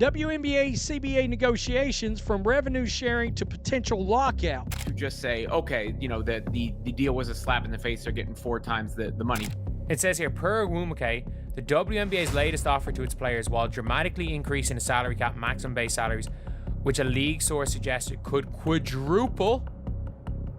WNBA CBA negotiations from revenue sharing to potential lockout. To just say, okay, you know, the deal was a slap in the face. They're getting 4 times the money. It says here, per REJECTED, the WNBA's latest offer to its players, while dramatically increasing the salary cap maximum base salaries, which a league source suggested could quadruple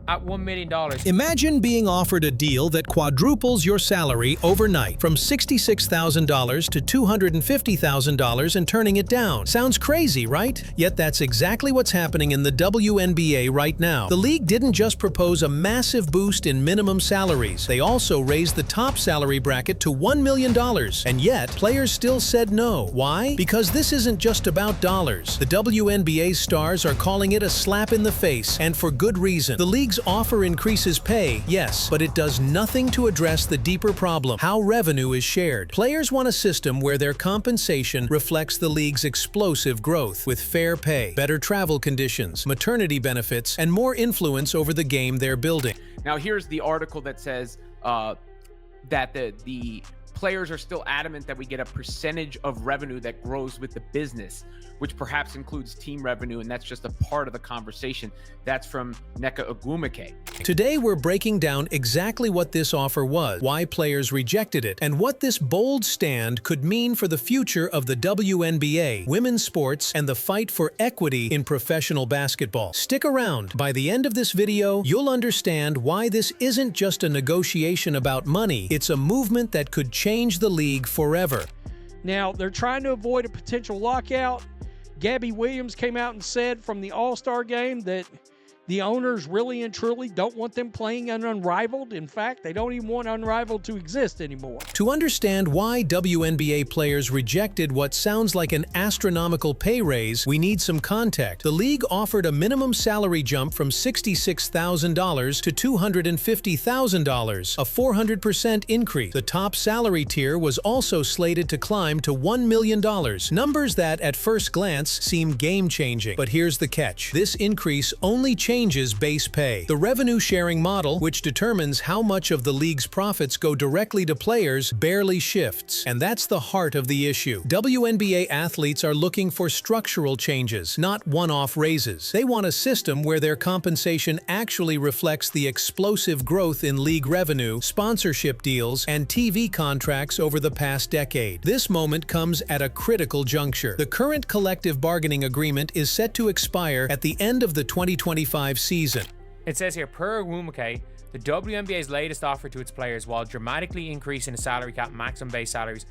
at $1 million. Imagine being offered a deal that quadruples your salary overnight from $66,000 to $250,000 and turning it down. Sounds crazy, right? Yet that's exactly what's happening in the WNBA right now. The league didn't just propose a massive boost in minimum salaries. They also raised the top salary bracket to $1 million. And yet, players still said no. Why? Because this isn't just about dollars. The WNBA stars are calling it a slap in the face, and for good reason. The league's offer increases pay, yes, but it does nothing to address the deeper problem, how revenue is shared. Players want a system where their compensation reflects the league's explosive growth, with fair pay, better travel conditions, maternity benefits, and more influence over the game they're building. Now, here's the article that says that the players are still adamant that we get a percentage of revenue that grows with the business, which perhaps includes team revenue, and that's just a part of the conversation. That's from Nneka Ogwumike. Today, we're breaking down exactly what this offer was, why players rejected it, and what this bold stand could mean for the future of the WNBA, women's sports, and the fight for equity in professional basketball. Stick around. By the end of this video, you'll understand why this isn't just a negotiation about money. It's a movement that could change the league forever. Now, they're trying to avoid a potential lockout. Gabby Williams came out and said from the All-Star game that the owners really and truly don't want them playing an Unrivaled. In fact, they don't even want Unrivaled to exist anymore. To understand why WNBA players rejected what sounds like an astronomical pay raise, we need some context. The league offered a minimum salary jump from $66,000 to $250,000, a 400% increase. The top salary tier was also slated to climb to $1 million, numbers that at first glance seem game-changing. But here's the catch. This increase only changes base pay. The revenue-sharing model, which determines how much of the league's profits go directly to players, barely shifts. And that's the heart of the issue. WNBA athletes are looking for structural changes, not one-off raises. They want a system where their compensation actually reflects the explosive growth in league revenue, sponsorship deals, and TV contracts over the past decade. This moment comes at a critical juncture. The current collective bargaining agreement is set to expire at the end of the 2025 season. It says here, per REJECTED, the WNBA's latest offer to its players, while dramatically increasing the salary cap maximum base salaries,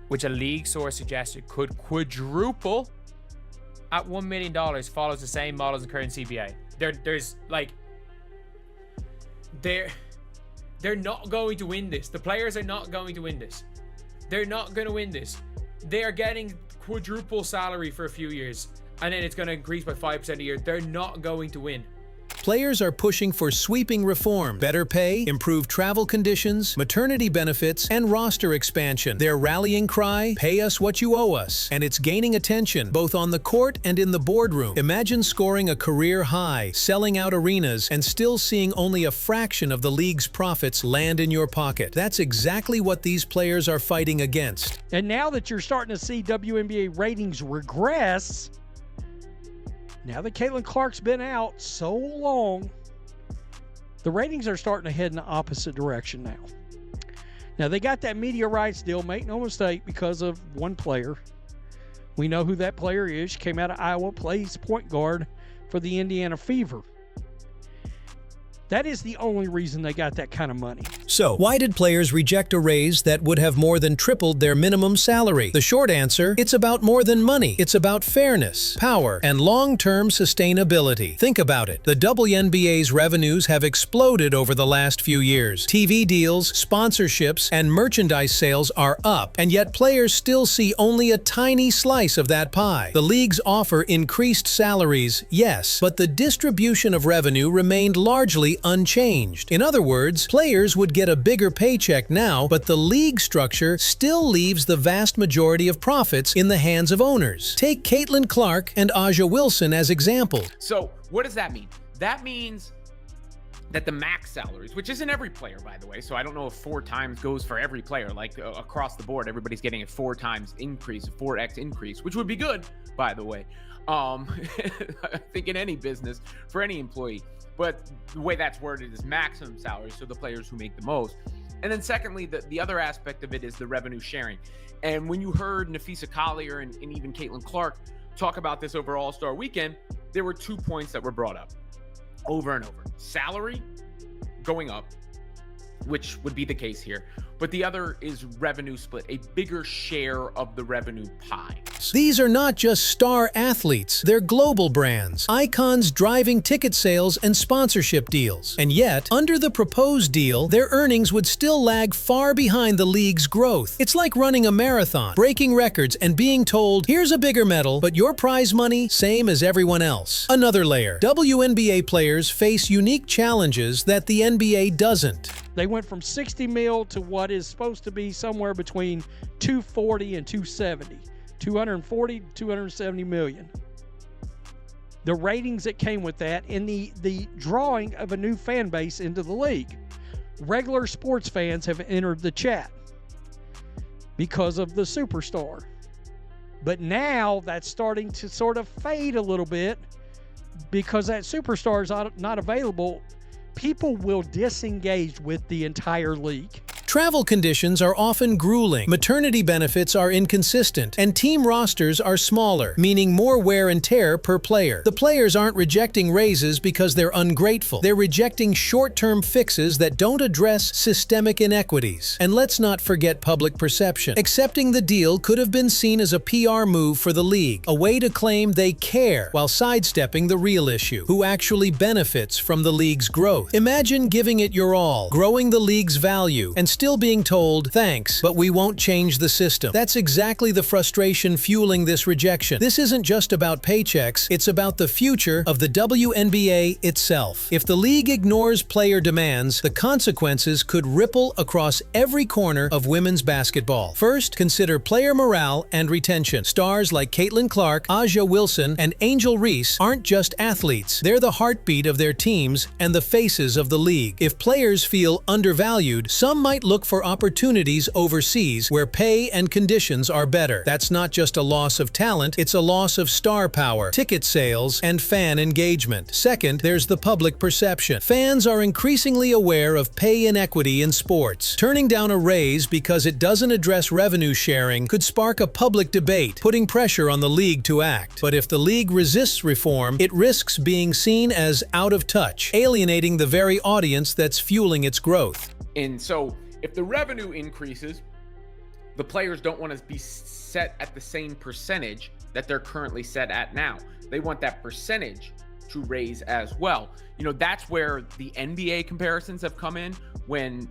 which a league source suggested could quadruple at $1 million, follows the same model as the current CBA. They're not going to win this. The players are not going to win this. They're not going to win this. They are getting quadruple salary for a few years, and then it's going to increase by 5% a year. They're not going to win. Players are pushing for sweeping reform, better pay, improved travel conditions, maternity benefits, and roster expansion. Their rallying cry, "Pay us what you owe us," and it's gaining attention both on the court and in the boardroom. Imagine scoring a career high, selling out arenas, and still seeing only a fraction of the league's profits land in your pocket. That's exactly what these players are fighting against. And now that you're starting to see WNBA ratings regress, now that Caitlin Clark's been out so long, the ratings are starting to head in the opposite direction now. Now, they got that media rights deal, make no mistake, because of one player. We know who that player is. She came out of Iowa, plays point guard for the Indiana Fever. That is the only reason they got that kind of money. So, why did players reject a raise that would have more than tripled their minimum salary? The short answer, it's about more than money. It's about fairness, power, and long-term sustainability. Think about it. The WNBA's revenues have exploded over the last few years. TV deals, sponsorships, and merchandise sales are up, and yet players still see only a tiny slice of that pie. The league's offer increased salaries, yes, but the distribution of revenue remained largely unchanged. In other words, players would get a bigger paycheck now, but the league structure still leaves the vast majority of profits in the hands of owners. Take Caitlin Clark and A'ja Wilson as examples. So what does that mean? That means that the max salaries, which isn't every player, by the way, so I don't know if 4 times goes for every player, like across the board, everybody's getting a 4 times increase, a 4x increase, which would be good, by the way. I think in any business for any employee, but the way that's worded is maximum salary, so the players who make the most. And then secondly, the other aspect of it is the revenue sharing. And when you heard Napheesa Collier and even Caitlin Clark talk about this over All-Star Weekend, there were 2 points that were brought up over and over. Salary going up, which would be the case here, but the other is revenue split, a bigger share of the revenue pie. These are not just star athletes, they're global brands, icons driving ticket sales and sponsorship deals. And yet, under the proposed deal, their earnings would still lag far behind the league's growth. It's like running a marathon, breaking records, and being told, here's a bigger medal, but your prize money, same as everyone else. Another layer. WNBA players face unique challenges that the NBA doesn't. They went from 60 mil to what is supposed to be somewhere between 240 and 270. 240 to 270 million. The ratings that came with that and the drawing of a new fan base into the league. Regular sports fans have entered the chat because of the superstar. But now that's starting to sort of fade a little bit because that superstar is not available. People will disengage with the entire league. Travel conditions are often grueling, maternity benefits are inconsistent, and team rosters are smaller, meaning more wear and tear per player. The players aren't rejecting raises because they're ungrateful. They're rejecting short-term fixes that don't address systemic inequities. And let's not forget public perception. Accepting the deal could have been seen as a PR move for the league, a way to claim they care while sidestepping the real issue, who actually benefits from the league's growth. Imagine giving it your all, growing the league's value, and still being told, thanks, but we won't change the system. That's exactly the frustration fueling this rejection. This isn't just about paychecks, it's about the future of the WNBA itself. If the league ignores player demands, the consequences could ripple across every corner of women's basketball. First, consider player morale and retention. Stars like Caitlin Clark, A'ja Wilson, and Angel Reese aren't just athletes. They're the heartbeat of their teams and the faces of the league. If players feel undervalued, some might look for opportunities overseas where pay and conditions are better. That's not just a loss of talent, it's a loss of star power, ticket sales, and fan engagement. Second, there's the public perception. Fans are increasingly aware of pay inequity in sports. Turning down a raise because it doesn't address revenue sharing could spark a public debate, putting pressure on the league to act. But if the league resists reform, it risks being seen as out of touch, alienating the very audience that's fueling its growth. And so, if the revenue increases, the players don't want to be set at the same percentage that they're currently set at now. They want that percentage to raise as well. You know, that's where the NBA comparisons have come in when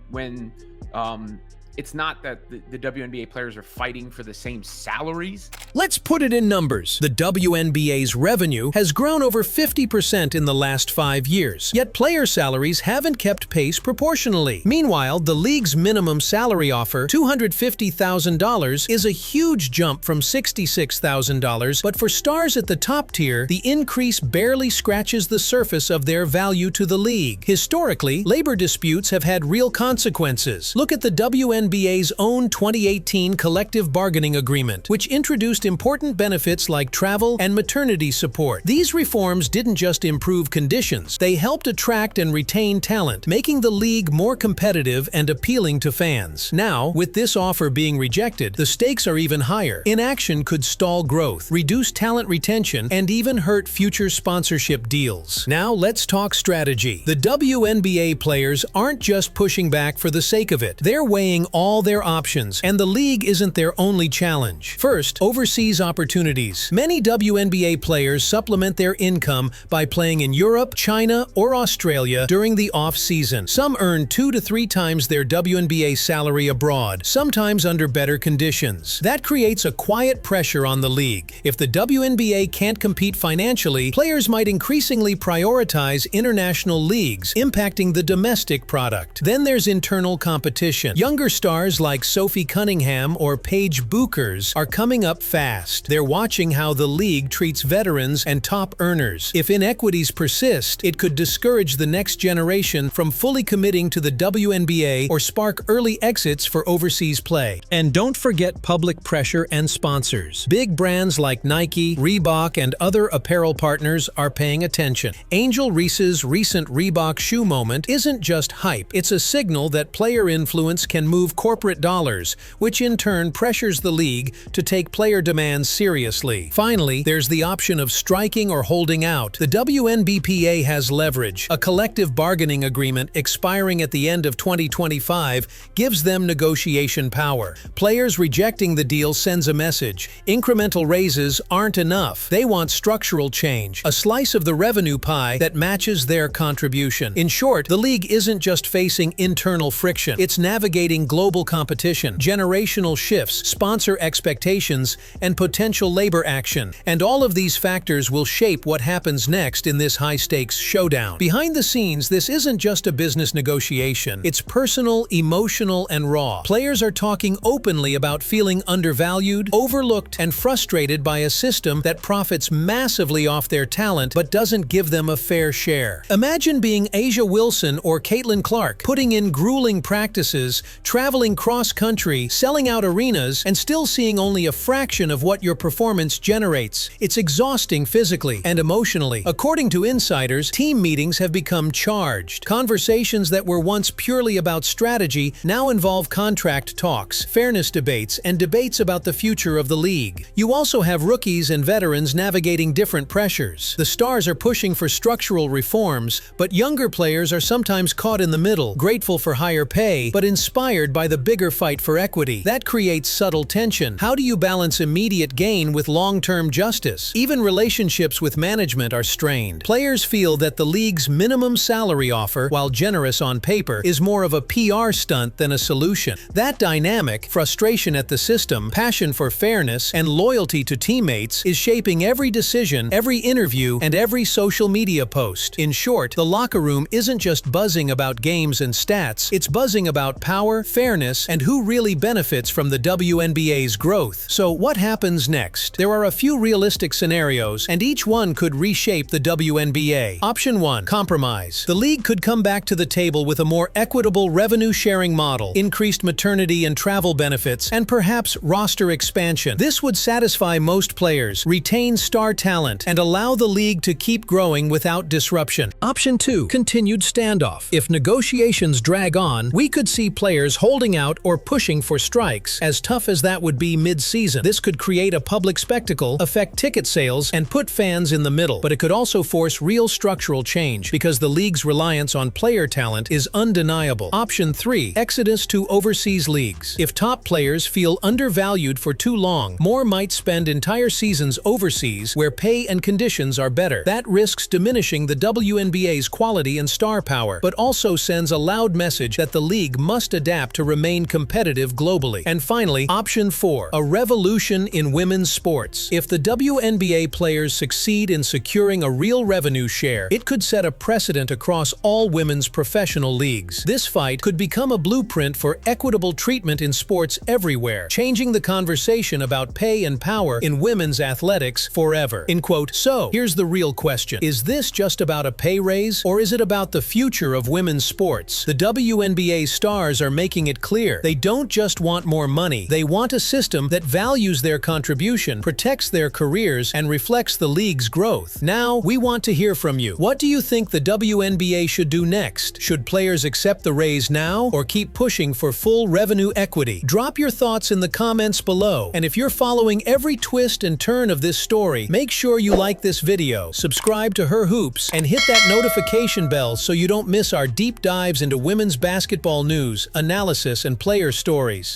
it's not that the WNBA players are fighting for the same salaries. Let's put it in numbers. The WNBA's revenue has grown over 50% in the last 5 years, yet player salaries haven't kept pace proportionally. Meanwhile, the league's minimum salary offer, $250,000, is a huge jump from $66,000, but for stars at the top tier, the increase barely scratches the surface of their value to the league. Historically, labor disputes have had real consequences. Look at the WNBA's own 2018 collective bargaining agreement, which introduced important benefits like travel and maternity support. These reforms didn't just improve conditions, they helped attract and retain talent, making the league more competitive and appealing to fans. Now, with this offer being rejected, the stakes are even higher. Inaction could stall growth, reduce talent retention, and even hurt future sponsorship deals. Now, let's talk strategy. The WNBA players aren't just pushing back for the sake of it. They're weighing all their options, and the league isn't their only challenge. First, overseas opportunities. Many WNBA players supplement their income by playing in Europe, China, or Australia during the off-season. Some earn 2 to 3 times their WNBA salary abroad, sometimes under better conditions. That creates a quiet pressure on the league. If the WNBA can't compete financially, players might increasingly prioritize international leagues, impacting the domestic product. Then there's internal competition. Younger stars like Sophie Cunningham or Paige Buchers are coming up fast. They're watching how the league treats veterans and top earners. If inequities persist, it could discourage the next generation from fully committing to the WNBA or spark early exits for overseas play. And don't forget public pressure and sponsors. Big brands like Nike, Reebok, and other apparel partners are paying attention. Angel Reese's recent Reebok shoe moment isn't just hype. It's a signal that player influence can move corporate dollars, which in turn pressures the league to take player demands seriously. Finally, there's the option of striking or holding out. The WNBPA has leverage. A collective bargaining agreement expiring at the end of 2025 gives them negotiation power. Players rejecting the deal sends a message. Incremental raises aren't enough. They want structural change, a slice of the revenue pie that matches their contribution. In short, the league isn't just facing internal friction. It's navigating global competition, generational shifts, sponsor expectations, and potential labor action. And all of these factors will shape what happens next in this high-stakes showdown. Behind the scenes, this isn't just a business negotiation. It's personal, emotional, and raw. Players are talking openly about feeling undervalued, overlooked, and frustrated by a system that profits massively off their talent but doesn't give them a fair share. Imagine being Asia Wilson or Caitlin Clark, putting in grueling practices, traveling cross-country, selling out arenas, and still seeing only a fraction of what your performance generates. It's exhausting physically and emotionally. According to insiders, team meetings have become charged. Conversations that were once purely about strategy now involve contract talks, fairness debates, and debates about the future of the league. You also have rookies and veterans navigating different pressures. The stars are pushing for structural reforms, but younger players are sometimes caught in the middle, grateful for higher pay, but inspired by the bigger fight for equity. That creates subtle tension. How do you balance immediate gain with long-term justice? Even relationships with management are strained. Players feel that the league's minimum salary offer, while generous on paper, is more of a PR stunt than a solution. That dynamic, frustration at the system, passion for fairness, and loyalty to teammates is shaping every decision, every interview, and every social media post. In short, the locker room isn't just buzzing about games and stats, it's buzzing about power, fairness, and who really benefits from the WNBA's growth. So what happens next? There are a few realistic scenarios, and each one could reshape the WNBA. Option 1. Compromise. The league could come back to the table with a more equitable revenue-sharing model, increased maternity and travel benefits, and perhaps roster expansion. This would satisfy most players, retain star talent, and allow the league to keep growing without disruption. Option 2. Continued standoff. If negotiations drag on, we could see players holding out or pushing for strikes. As tough as that would be mid-season, this could create a public spectacle, affect ticket sales, and put fans in the middle. But it could also force real structural change, because the league's reliance on player talent is undeniable. Option 3. Exodus to overseas leagues. If top players feel undervalued for too long, more might spend entire seasons overseas where pay and conditions are better. That risks diminishing the WNBA's quality and star power, but also sends a loud message that the league must adapt to remain competitive globally. And finally, option 4. A revolution in women's sports. If the WNBA players succeed in securing a real revenue share, it could set a precedent across all women's professional leagues. This fight could become a blueprint for equitable treatment in sports everywhere, changing the conversation about pay and power in women's athletics forever. In quote, so here's the real question. Is this just about a pay raise, or is it about the future of women's sports? The WNBA stars are making it clear. They don't just want more money. They want a system that values their contribution, protects their careers, and reflects the league's growth. Now, we want to hear from you. What do you think the WNBA should do next? Should players accept the raise now, or keep pushing for full revenue equity? Drop your thoughts in the comments below. And if you're following every twist and turn of this story, make sure you like this video, subscribe to Her Hoops, and hit that notification bell so you don't miss our deep dives into women's basketball news, analysis, and player stories.